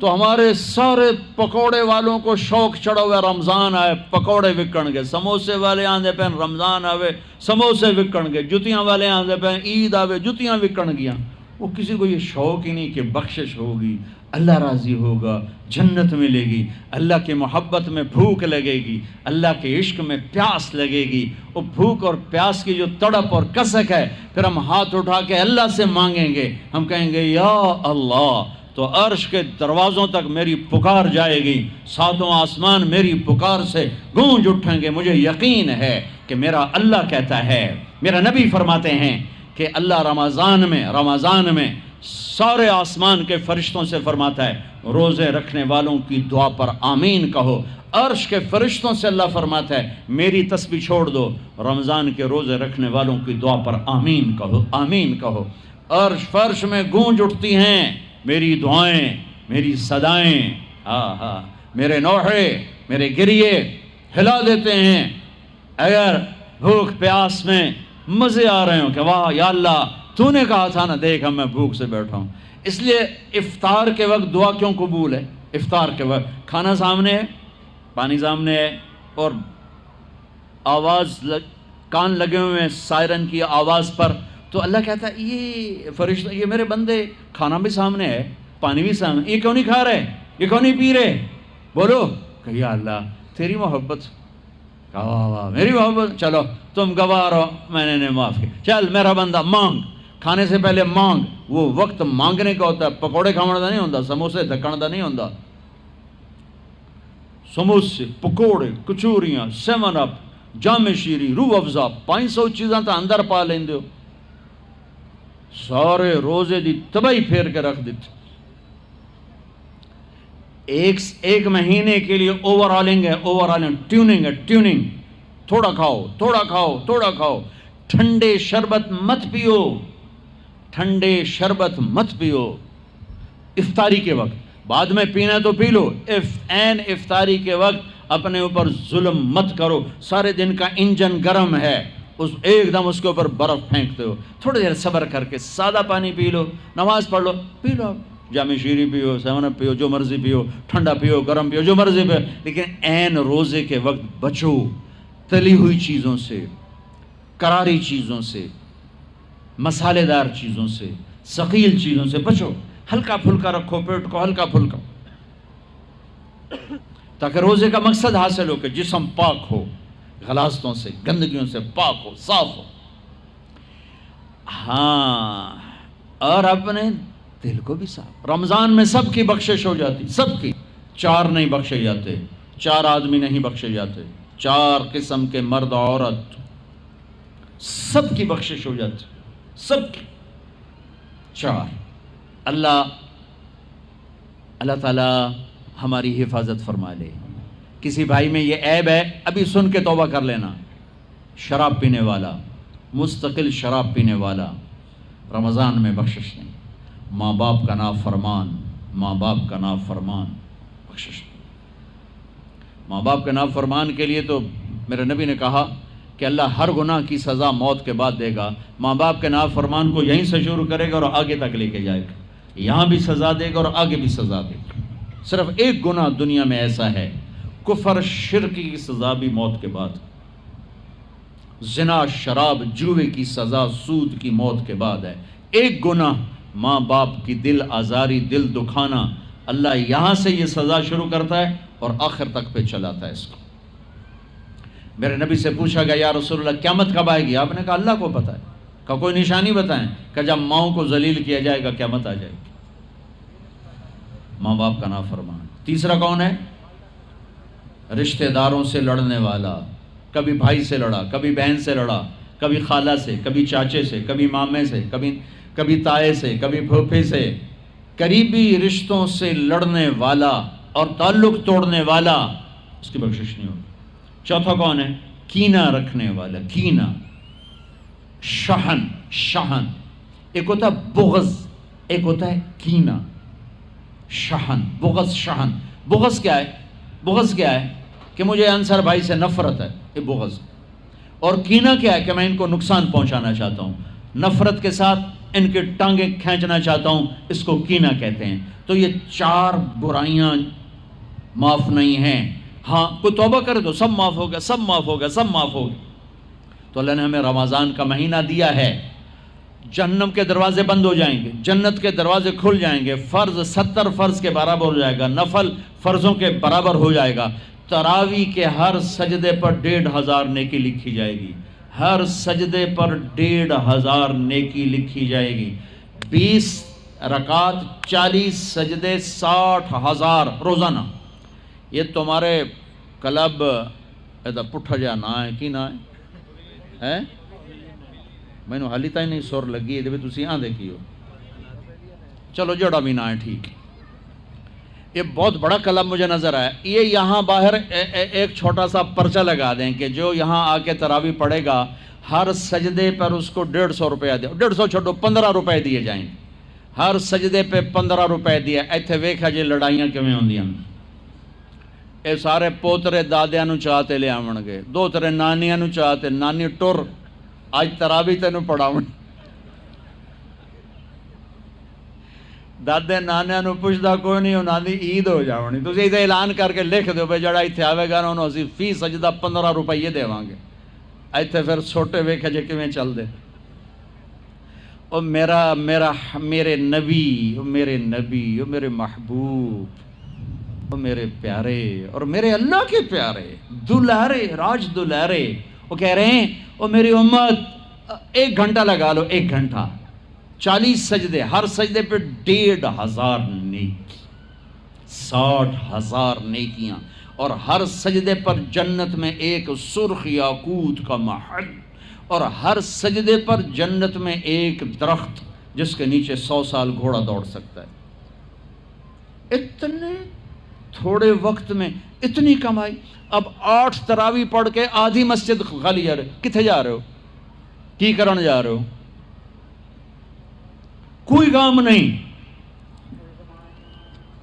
تو ہمارے سارے پکوڑے والوں کو شوق چڑھا ہوا رمضان آئے پکوڑے وکن گے، سموسے والے آندے پہ رمضان آوے سموسے وکن گے، جتیاں والے آندے پہ عید آوے جتیاں وکن گیاں۔ وہ کسی کو یہ شوق ہی نہیں کہ بخشش ہوگی، اللہ راضی ہوگا، جنت ملے گی، اللہ کی محبت میں بھوک لگے گی، اللہ کے عشق میں پیاس لگے گی۔ وہ بھوک اور پیاس کی جو تڑپ اور کسک ہے، پھر ہم ہاتھ اٹھا کے اللہ سے مانگیں گے، ہم کہیں گے یا اللہ، تو عرش کے دروازوں تک میری پکار جائے گی، ساتوں آسمان میری پکار سے گونج اٹھیں گے۔ مجھے یقین ہے کہ میرا اللہ کہتا ہے، میرا نبی فرماتے ہیں کہ اللہ رمضان میں سارے آسمان کے فرشتوں سے فرماتا ہے روزے رکھنے والوں کی دعا پر آمین کہو۔ عرش کے فرشتوں سے اللہ فرماتا ہے میری تسبیح چھوڑ دو، رمضان کے روزے رکھنے والوں کی دعا پر آمین کہو، آمین کہو۔ عرش فرش میں گونج اٹھتی ہیں میری دعائیں، میری صدائیں، میرے نوحے، میرے گریے ہلا دیتے ہیں۔ اگر بھوک پیاس میں مزے آ رہے ہوں کہ واہ یا اللہ تو نے کہا تھا نا، دیکھ میں بھوک سے بیٹھا ہوں۔ اس لیے افطار کے وقت دعا کیوں قبول ہے؟ افطار کے وقت کھانا سامنے ہے، پانی سامنے ہے، اور آواز کان لگے ہوئے ہیں سائرن کی آواز پر، تو اللہ کہتا ہے یہ فرشتہ، یہ میرے بندے، کھانا بھی سامنے ہے، پانی بھی سامنے، یہ کیوں نہیں کھا رہے، یہ کیوں نہیں پی رہے؟ بولو کہ یا اللہ تیری محبت، واہ واہ میری محبت، چلو تم گواہ رہو، میں نے معافی، چل میرا بندہ مانگ، کھانے سے پہلے مانگ۔ وہ وقت مانگنے کا ہوتا ہے، پکوڑے کھانے کا نہیں ہوتا، سموسے دکھن کا نہیں ہوتا۔ سموسے، پکوڑے، کچوریاں، سیون اپ، جام شیری، روح افزا، 500 چیزاں تو اندر پا لیندے ہو، سارے روزے دی تباہی پھیر کے رکھ دیتے۔ ایک مہینے کے لیے اوور آلنگ ہے، ٹیوننگ ہے، ٹیوننگ، تھوڑا کھاؤ تھوڑا کھاؤ تھوڑا کھاؤ، ٹھنڈے شربت مت پیو، ٹھنڈے شربت مت پیو افطاری کے وقت، بعد میں پینا تو پی لو، عین افطاری کے وقت اپنے اوپر ظلم مت کرو۔ سارے دن کا انجن گرم ہے، ایک دم اس کے اوپر برف پھینکتے ہو، تھوڑی دیر صبر کر کے سادہ پانی پی لو، نماز پڑھ لو، پی لو، جام شیری پیو، سیون اپ پیو، جو مرضی پیو، ٹھنڈا پیو، گرم پیو، جو مرضی پیو، لیکن عین روزے کے وقت بچو تلی ہوئی چیزوں سے، کراری چیزوں سے، مسالے دار چیزوں سے، ثقیل چیزوں سے بچو، ہلکا پھلکا رکھو پیٹ کو، ہلکا پھلکا، تاکہ روزے کا مقصد حاصل ہو کہ جسم پاک ہو، غلاظتوں سے، گندگیوں سے پاک ہو، صاف ہو۔ ہاں، اور اپنے دل کو بھی صاف۔ رمضان میں سب کی بخشش ہو جاتی، سب کی، 4 نہیں بخشے جاتے، 4 آدمی نہیں بخشے جاتے، 4 قسم کے مرد عورت، سب کی بخشش ہو جاتی، سب کی، 4۔ اللہ تعالی ہماری حفاظت فرما لے۔ کسی بھائی میں یہ عیب ہے، ابھی سن کے توبہ کر لینا، شراب پینے والا، مستقل شراب پینے والا، رمضان میں بخشش نہیں، ماں باپ کا نافرمان، ماں باپ کا نافرمان، بخشش نہیں۔ ماں باپ کا نافرمان کے لیے تو میرے نبی نے کہا کہ اللہ ہر گناہ کی سزا موت کے بعد دے گا۔ ماں باپ کے نافرمان کو یہیں سے شروع کرے گا اور آگے تک لے کے جائے گا، یہاں بھی سزا دے گا اور آگے بھی سزا دے گا۔ صرف ایک گناہ دنیا میں ایسا ہے، کفر شرک کی سزا بھی موت کے بعد، زنا شراب جوے کی سزا سود کی موت کے بعد ہے۔ ایک گناہ ماں باپ کی دل آزاری، دل دکھانا، اللہ یہاں سے یہ سزا شروع کرتا ہے اور آخر تک پہ چلاتا ہے اس کو۔ میرے نبی سے پوچھا گیا یا رسول اللہ قیامت کب آئے گی؟ آپ نے کہا اللہ کو پتہ ہے۔ کہ کوئی نشانی بتائیں؟ کہ جب ماؤں کو ذلیل کیا جائے گا قیامت آ جائے گی۔ ماں باپ کا نافرمان۔ تیسرا کون ہے؟ رشتہ داروں سے لڑنے والا، کبھی بھائی سے لڑا، کبھی بہن سے لڑا، کبھی خالہ سے، کبھی چاچے سے، کبھی مامے سے، کبھی تائے سے، کبھی پھوپھے سے، قریبی رشتوں سے لڑنے والا اور تعلق توڑنے والا، اس کی بخشش نہیں ہوگی۔ چوتھا کون ہے؟ کینہ رکھنے والا، کینہ، شحن، ایک ہوتا ہے بغض، ایک ہوتا ہے کینہ، شحن، بغض، شحن۔ بغض کیا ہے؟ بغض کیا ہے؟ کہ مجھے انصر بھائی سے نفرت ہے، یہ بغض۔ اور کینہ کیا ہے؟ کہ میں ان کو نقصان پہنچانا چاہتا ہوں۔ نفرت کے ساتھ ان کی ٹانگیں کھینچنا چاہتا ہوں، اس کو کینہ کہتے ہیں۔ تو یہ 4 برائیاں معاف نہیں ہیں۔ ہاں کوئی توبہ کرے تو سب معاف ہو گیا، سب معاف ہو گیا، سب معاف ہو گیا۔ تو اللہ نے ہمیں رمضان کا مہینہ دیا ہے، جہنم کے دروازے بند ہو جائیں گے، جنت کے دروازے کھل جائیں گے، فرض 70 فرض کے برابر ہو جائے گا، نفل فرضوں کے برابر ہو جائے گا، تراویح کے ہر سجدے پر 1500 نیکی لکھی جائے گی، ہر سجدے پر 1500 نیکی لکھی جائے گی، 20 رکعت 40 سجدے 60,000 روزانہ۔ یہ تمہارے کلب ایدا پٹھا جا نہ ہے کی نہ ہے میں نے حالی تھی نہیں سر لگی ہے تسی آندھے کی ہو، چلو جڑا بھی نہ ہے ٹھیک ہے۔ یہ بہت بڑا کلب مجھے نظر آیا۔ یہ یہاں باہر ایک چھوٹا سا پرچہ لگا دیں کہ جو یہاں آ کے تراویح پڑھے گا ہر سجدے پر اس کو 150 روپیہ دے، 150 چھوڑو 15 روپے دیے جائیں، ہر سجدے پہ 15 روپے دیے۔ ایتھے ویکھا جی لڑائیاں کیویں ہوندیاں، اے سارے پوترے دادیاں نو چاہتے لے آون گے، دو ترے نانیاں نو چاہتے، نانی ٹر آج تراویح تینوں پڑھاون، دادے نانیاں نو پوچھدا کوئی نہیں، انہاں دی عید ہو جاونی۔ تسی ایتھے اعلان کر کے لکھ دیو بھئی جڑا ایتھے آوے گا نا انہوں اسی فی سجدہ 15 روپے دیواں گے۔ ایتھے پھر چھوٹے ویکھے جے کیویں چل دے۔ او میرے نبی، او میرے نبی، او میرے محبوب، او میرے پیارے اور میرے اللہ کے پیارے دلارے راج دلارے، وہ کہہ رہے ہیں او میری امت 1 گھنٹہ لگا لو، 1 گھنٹہ 40 سجدے، ہر سجدے پہ 1500 نیکی، 60,000 نیکیاں، اور ہر سجدے پر جنت میں ایک سرخ یاقوت کا محل، اور ہر سجدے پر جنت میں ایک درخت جس کے نیچے 100 سال گھوڑا دوڑ سکتا ہے۔ اتنے تھوڑے وقت میں اتنی کمائی۔ اب 8 تراویح پڑھ کے آدھی مسجد خالی جا رہے، کتھے جا رہے ہو، کی کرن جا رہے ہو، کوئی کام نہیں،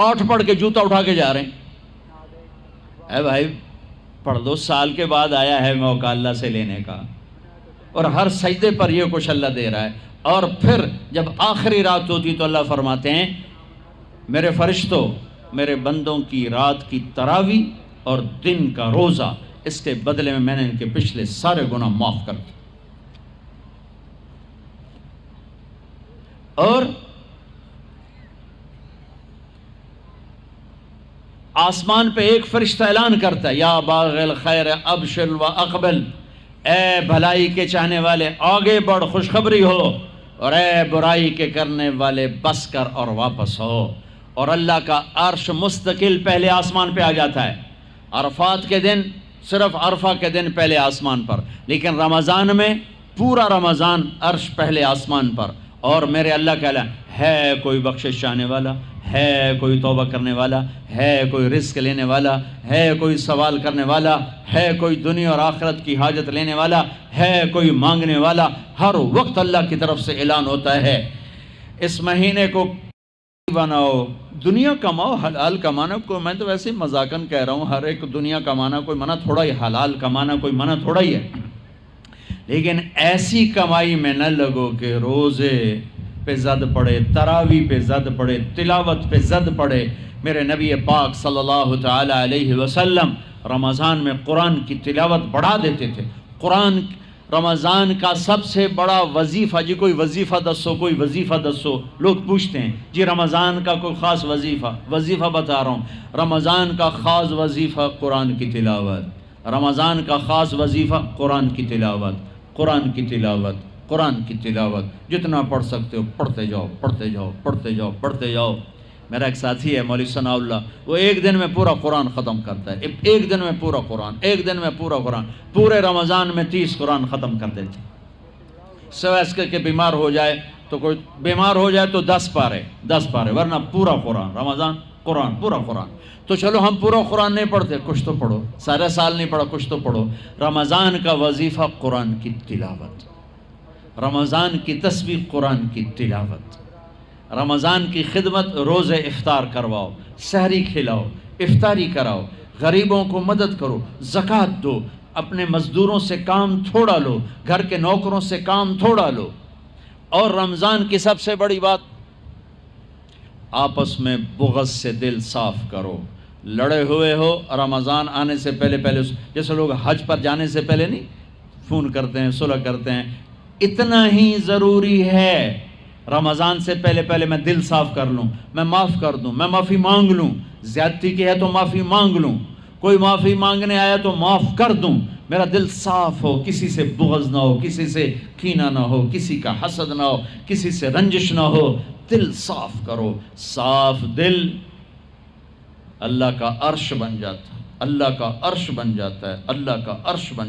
8 پڑھ کے جوتا اٹھا کے جا رہے ہیں۔ اے بھائی پڑھ دو، سال کے بعد آیا ہے موقع اللہ سے لینے کا، اور ہر سجدے پر یہ کچھ اللہ دے رہا ہے۔ اور پھر جب آخری رات ہوتی تو اللہ فرماتے ہیں میرے فرشتوں، میرے بندوں کی رات کی تراویح اور دن کا روزہ، اس کے بدلے میں نے ان کے پچھلے سارے گناہ معاف کر دیے۔ اور آسمان پہ ایک فرشتہ اعلان کرتا ہے یا باغ الخیر ابشر و اقبل، اے بھلائی کے چاہنے والے آگے بڑھ خوشخبری ہو، اور اے برائی کے کرنے والے بس کر اور واپس ہو۔ اور اللہ کا عرش مستقل پہلے آسمان پہ آ جاتا ہے، عرفات کے دن صرف عرفہ کے دن پہلے آسمان پر، لیکن رمضان میں پورا رمضان عرش پہلے آسمان پر۔ اور میرے اللہ کا اعلان ہے کوئی بخشش چاہنے والا، ہے کوئی توبہ کرنے والا، ہے کوئی رزق لینے والا، ہے کوئی سوال کرنے والا، ہے کوئی دنیا اور آخرت کی حاجت لینے والا، ہے کوئی مانگنے والا۔ ہر وقت اللہ کی طرف سے اعلان ہوتا ہے اس مہینے کو بناؤ، دنیا کماؤ، حلال کمانا کوئی، میں تو ویسے مذاقن کہہ رہا ہوں، ہر ایک دنیا کمانا کوئی منع تھوڑا ہی، حلال کمانا کوئی منع تھوڑا ہی ہے، لیکن ایسی کمائی میں نہ لگو کہ روزے پہ زد پڑے، تراویح پہ زد پڑے، تلاوت پہ زد پڑے۔ میرے نبی پاک صلی اللہ تعالی علیہ وسلم رمضان میں قرآن کی تلاوت بڑھا دیتے تھے۔ قرآن رمضان کا سب سے بڑا وظیفہ، جی کوئی وظیفہ دسو، کوئی وظیفہ دسو، لوگ پوچھتے ہیں جی رمضان کا کوئی خاص وظیفہ بتا رہا ہوں۔ رمضان کا خاص وظیفہ قرآن کی تلاوت، رمضان کا خاص وظیفہ قرآن کی تلاوت، قرآن کی تلاوت، قرآن کی تلاوت، جتنا پڑھ سکتے ہو پڑھتے جاؤ، پڑھتے جاؤ، پڑھتے جاؤ، پڑھتے جاؤ۔ میرا ایک ساتھی ہے مولوی ثناء اللہ، وہ ایک دن میں پورا قرآن ختم کرتا ہے، ایک دن میں پورا قرآن، ایک دن میں پورا قرآن، پورے رمضان میں 30 قرآن ختم کر دیتے۔ سوائے اس کے بیمار ہو جائے تو کوئی بیمار ہو جائے تو 10 پارے، ورنہ پورا قرآن، رمضان قرآن، پورا قرآن۔ تو چلو ہم پورا قرآن نہیں پڑھتے، کچھ تو پڑھو، سارے سال نہیں پڑھا، کچھ تو پڑھو۔ رمضان کا وظیفہ قرآن کی تلاوت، رمضان کی تسبیح قرآن کی تلاوت، رمضان کی خدمت، روزے افطار کرواؤ، سحری کھلاؤ، افطاری کراؤ، غریبوں کو مدد کرو، زکوٰۃ دو، اپنے مزدوروں سے کام تھوڑا لو، گھر کے نوکروں سے کام تھوڑا لو، اور رمضان کی سب سے بڑی بات، آپس میں بغض سے دل صاف کرو. لڑے ہوئے ہو، رمضان آنے سے پہلے جیسے لوگ حج پر جانے سے پہلے نہیں فون کرتے ہیں، صلح کرتے ہیں، اتنا ہی ضروری ہے رمضان سے پہلے میں دل صاف کر لوں، میں معاف کر دوں، میں معافی مانگ لوں. زیادتی کی ہے تو معافی مانگ لوں، کوئی معافی مانگنے آیا تو معاف کر دوں. میرا دل صاف ہو، کسی سے بغض نہ ہو، کسی سے کینہ نہ ہو، کسی کا حسد نہ ہو، کسی سے رنجش نہ ہو. دل صاف کرو. صاف دل اللہ کا عرش بن جاتا ہے، اللہ کا عرش بن جاتا ہے، اللہ کا عرش بن